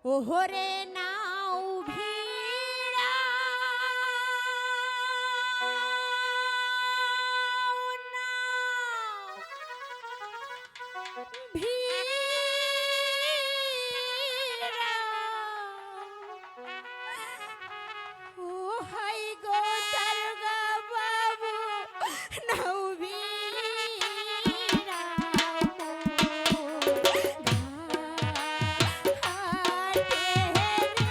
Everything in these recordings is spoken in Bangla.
ওহরে নাও ভিড়া ও হাই গো তারগা বাবু নাও ভিড়া ঘাটে রে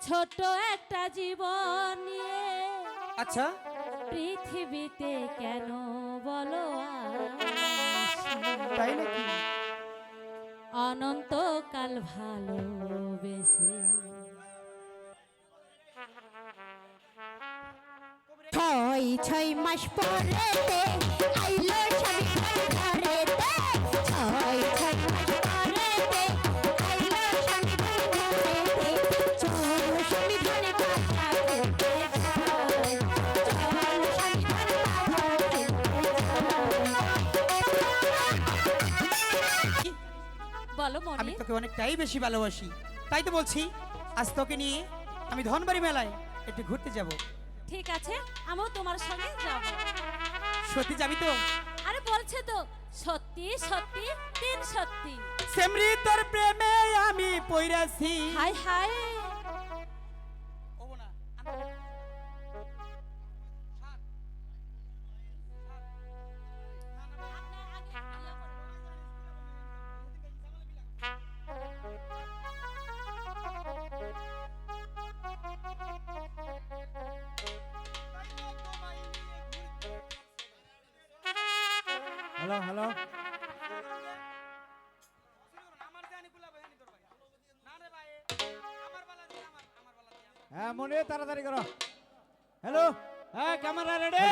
ছোট একটা জীবন নিয়ে আচ্ছা পৃথিবীতে কেন বলো আসি? তাই নাকি? অনন্তকাল ভালোবেসে 6 মাস পরেতে আইলো স্বামী ঘরেতে 6 মাস পরেতে আইলো স্বামী ঘরেতে চলো স্বামী ঘরে পাতা খেতে যাই চলো স্বামী ঘরে পাতা খেতে বলো আমি মনি তোকে অনেকটাই বেশি ভালোবাসি, তাই তো বলছি আজ তোকে নিয়ে আমি ধনবাড়ি মেলায় একটু ঘুরতে যাব। ঠিক আছে আমিও তোমার সঙ্গে যাব সত্যি যাবি তো? আরে বলছে তো সত্যি সত্যি তিন সত্যি সেমরি তোর প্রেমে আমি পইরাছি। হাই হাই হ্যালো হ্যালো, হ্যাঁ মনে তাড়াতাড়ি করো। হ্যালো, হ্যাঁ ক্যামেরা রেডি।